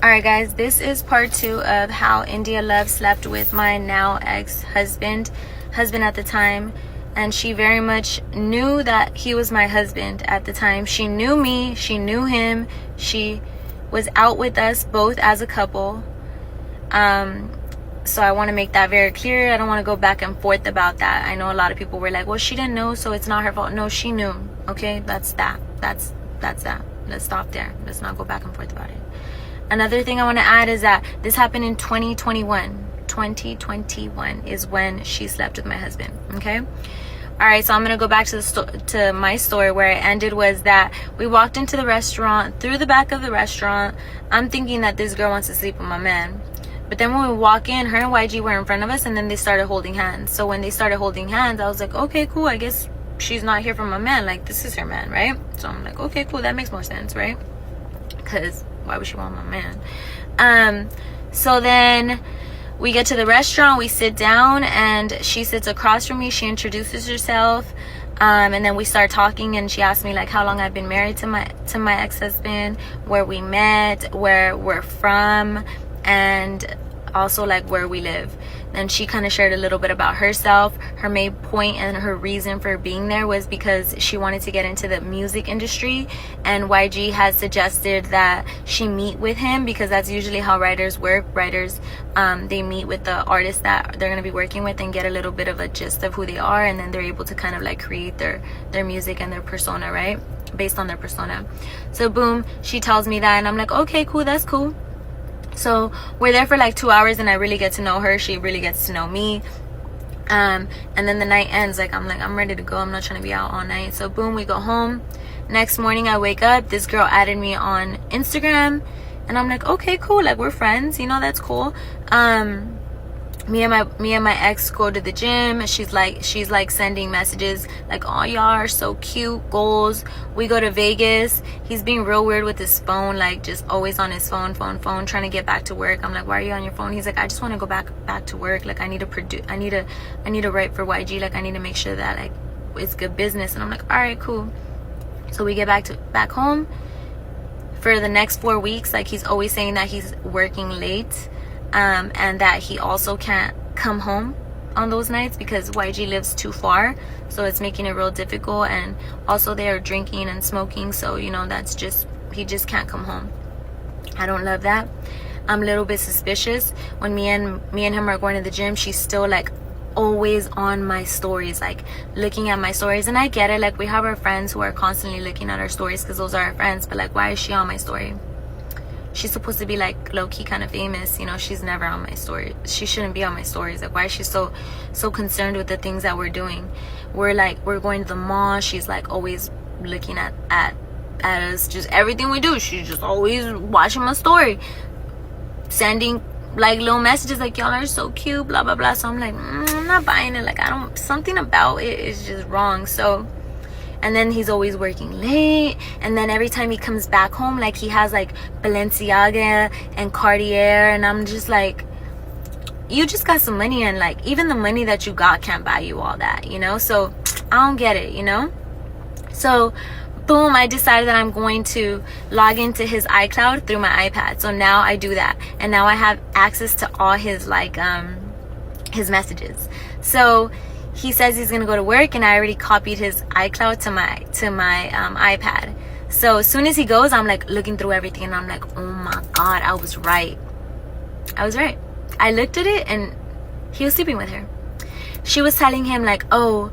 Alright guys, this is part 2 of how India Love slept with my now ex-husband at the time, and she very much knew that he was my husband at the time. She knew me, she knew him, she was out with us both as a couple. So I want to make that very clear. I don't want to go back and forth about that. I know a lot of people were like, well, she didn't know, so it's not her fault. No, she knew. Okay, that's that. That's that. Let's stop there. Let's not go back and forth about it. Another thing I want to add is that this happened in 2021. 2021 is when she slept with my husband. Okay. All right, so I'm gonna go back to my story. Where it ended was that we walked into the restaurant. Through the back of the restaurant, I'm thinking that this girl wants to sleep with my man. But then when we walk in, her and YG were in front of us, and then they started holding hands. So when they started holding hands, I was like, okay, cool. I guess she's not here for my man. Like, this is her man, right? So I'm like, okay, cool. That makes more sense, right? Because why would she want my man? So then we get to the restaurant, we sit down, and she sits across from me. She introduces herself, and then we start talking, and she asked me like how long I've been married to my ex-husband, where we met, where we're from, and also like where we live. Then she kind of shared a little bit about herself. Her main point and her reason for being there was because she wanted to get into the music industry, and YG has suggested that she meet with him, because that's usually how writers work. Writers, they meet with the artist that they're going to be working with and get a little bit of a gist of who they are, and then they're able to kind of like create their music and their persona, right, based on their persona. So boom, she tells me that, and I'm like, okay, cool, that's cool. So we're there for like 2 hours, and I really get to know her. She really gets to know me. And then the night ends. I'm ready to go. I'm not trying to be out all night. So boom, we go home. Next morning I wake up. This girl added me on Instagram, and I'm like, okay, cool. Like, we're friends, you know, that's cool. Me and my ex go to the gym. She's like sending messages like, oh, y'all are so cute, goals. We go to Vegas. He's being real weird with his phone, like just always on his phone, trying to get back to work. I'm like, why are you on your phone? He's like, I just want to go back to work. Like, I need to write for YG. Like, I need to make sure that like it's good business. And I'm like, all right, cool. So we get back home. For the next 4 weeks, like, he's always saying that he's working late. And that he also can't come home on those nights because YG lives too far, so it's making it real difficult. And also they are drinking and smoking, so you know, he just can't come home. I don't love that. I'm a little bit suspicious. When me and him are going to the gym, she's still like always on my stories, like looking at my stories. And I get it, like, we have our friends who are constantly looking at our stories because those are our friends, but like, why is she on my story? She's supposed to be like low-key kind of famous, you know. She's never on my story. She shouldn't be on my stories. Like, why is she so concerned with the things that we're doing? We're going to the mall. She's like always looking at us, just everything we do. She's just always watching my story, sending like little messages like, y'all are so cute, blah blah blah. So I'm like, I'm not buying it. Like, something about it is just wrong. So, and then he's always working late, and then every time he comes back home, like, he has like Balenciaga and Cartier, and I'm just like, you just got some money, and like, even the money that you got can't buy you all that, you know. So I don't get it, you know. So boom, I decided that I'm going to log into his iCloud through my iPad. So now I do that, and now I have access to all his like his messages. So he says he's gonna go to work, and I already copied his iCloud to my iPad. So as soon as he goes, I'm like looking through everything, and I'm like, oh my god, I was right. I looked at it, and he was sleeping with her. She was telling him like, oh,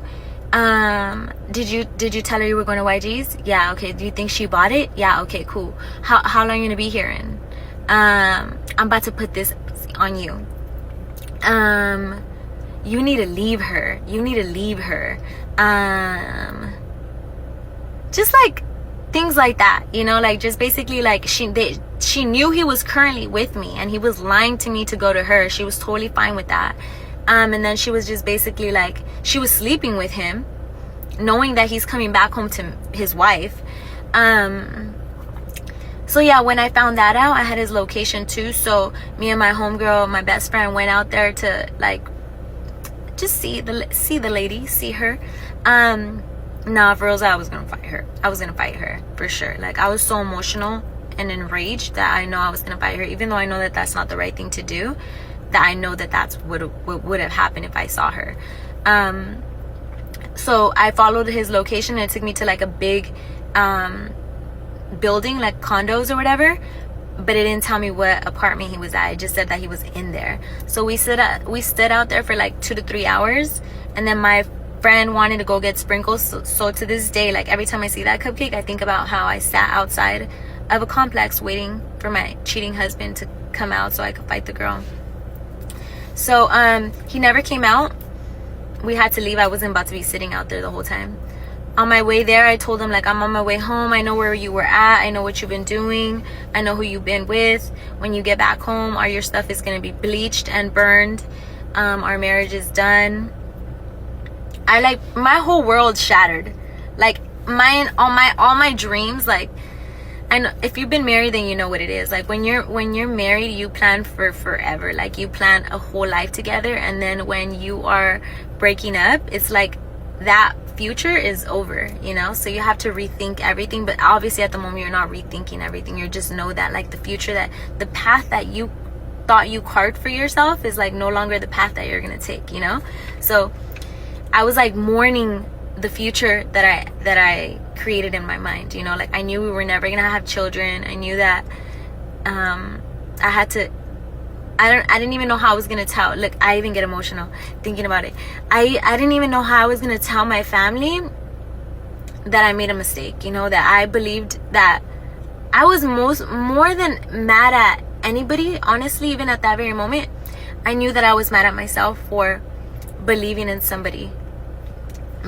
did you tell her you were going to YG's? Yeah, okay. Do you think she bought it? Yeah, okay, cool. How long are you gonna be here in? I'm about to put this on you. You need to leave her. Just like things like that, you know, like just basically like she knew he was currently with me, and he was lying to me to go to her. She was totally fine with that. And then she was just basically like, she was sleeping with him, knowing that he's coming back home to his wife. So yeah, when I found that out, I had his location too. So me and my homegirl, my best friend, went out there to like just see the lady, see her. Nah, for real, I was gonna fight her for sure. Like, I was so emotional and enraged that I know I was going to fight her, even though I know that that's not the right thing to do, that I know that that's what would have happened if I saw her. So I followed his location, and it took me to like a big building, like condos or whatever, but it didn't tell me what apartment he was at. It just said that he was in there. So we stood out there for like 2 to 3 hours, and then my friend wanted to go get sprinkles. So to this day, like every time I see that cupcake, I think about how I sat outside of a complex waiting for my cheating husband to come out so I could fight the girl. So he never came out. We had to leave. I wasn't about to be sitting out there the whole time. On my way there, I told him, like, I'm on my way home. I know where you were at. I know what you've been doing. I know who you've been with. When you get back home, all your stuff is going to be bleached and burned. Our marriage is done. My whole world shattered. Like, all my dreams, like, I know if you've been married, then you know what it is. Like, when you're married, you plan for forever. Like, you plan a whole life together, and then when you are breaking up, it's like that future is over, you know? So you have to rethink everything. But obviously at the moment, you're not rethinking everything. You just know that, like, the future, that the path that you thought you carved for yourself is like no longer the path that you're gonna take, you know? So I was like mourning the future that I created in my mind, you know? Like, I knew we were never gonna have children. I knew that I didn't even know how I was gonna tell. Look, I even get emotional thinking about it. I didn't even know how I was gonna tell my family that I made a mistake, you know? That I believed that I was more than mad at anybody, honestly. Even at that very moment, I knew that I was mad at myself for believing in somebody,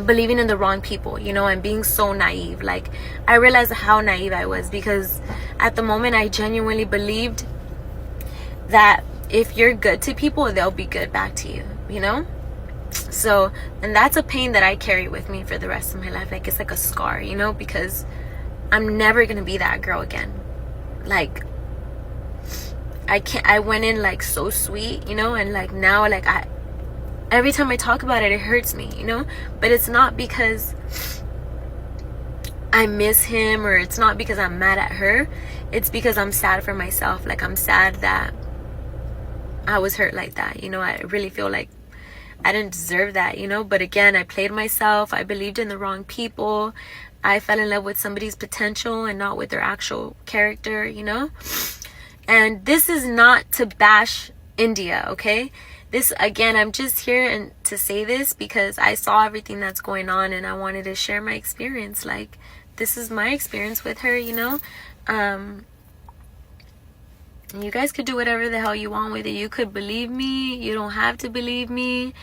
believing in the wrong people, you know, and being so naive. Like, I realized how naive I was, because at the moment I genuinely believed that if you're good to people, they'll be good back to you, you know? So, and that's a pain that I carry with me for the rest of my life. Like, it's like a scar, you know, because I'm never gonna be that girl again. Like, I went in like so sweet, you know, and like now, like, every time I talk about it, it hurts me, you know? But it's not because I miss him, or it's not because I'm mad at her. It's because I'm sad for myself. Like, I'm sad that I was hurt like that, you know? I really feel like I didn't deserve that, you know? But again, I played myself. I believed in the wrong people. I fell in love with somebody's potential and not with their actual character, you know? And this is not to bash India, okay? This, again, I'm just here and to say this because I saw everything that's going on, and I wanted to share my experience. Like, this is my experience with her, you know? You guys could do whatever the hell you want with it. You could believe me. You don't have to believe me.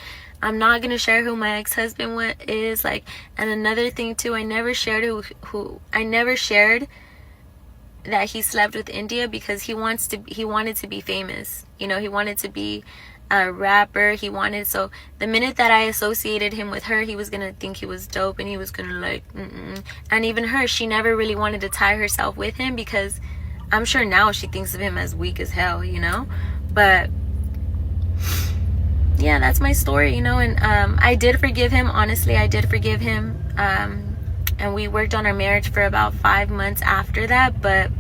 I'm not going to share who my ex-husband is. Like, and another thing too, I never shared I never shared that he slept with India because he wanted to be famous. You know, he wanted to be a rapper. So the minute that I associated him with her, he was going to think he was dope, and he was going to like, And even her, she never really wanted to tie herself with him, because I'm sure now she thinks of him as weak as hell, you know? But yeah, that's my story, you know? And I did forgive him. Honestly, I did forgive him. And we worked on our marriage for about 5 months after that, but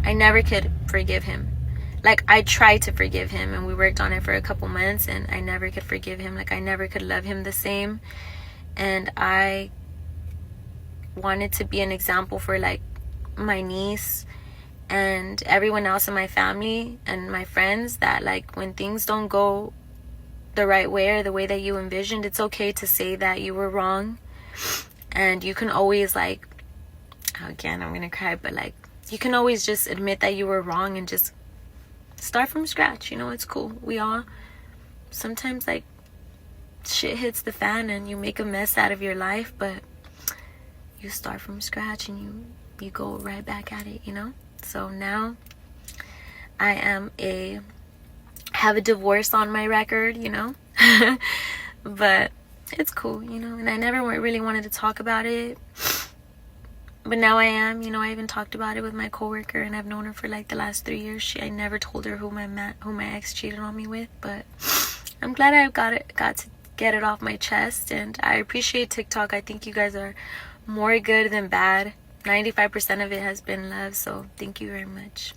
I never could forgive him. Like, I tried to forgive him, and we worked on it for a couple months, and I never could forgive him. Like, I never could love him the same. And I wanted to be an example for, like, my niece and everyone else in my family and my friends, that, like, when things don't go the right way or the way that you envisioned, it's okay to say that you were wrong. And you can always, like, again, I'm gonna cry, but, like, you can always just admit that you were wrong and just start from scratch, you know? It's cool. We all sometimes, like, shit hits the fan and you make a mess out of your life, but you start from scratch and you go right back at it, you know? So now I have a divorce on my record, you know? But it's cool, you know? And I never really wanted to talk about it, but now I am, you know? I even talked about it with my coworker, and I've known her for like the last 3 years. I never told her who my ex cheated on me with, but I'm glad I got to get it off my chest. And I appreciate TikTok. I think you guys are more good than bad. 95% of it has been love, so thank you very much.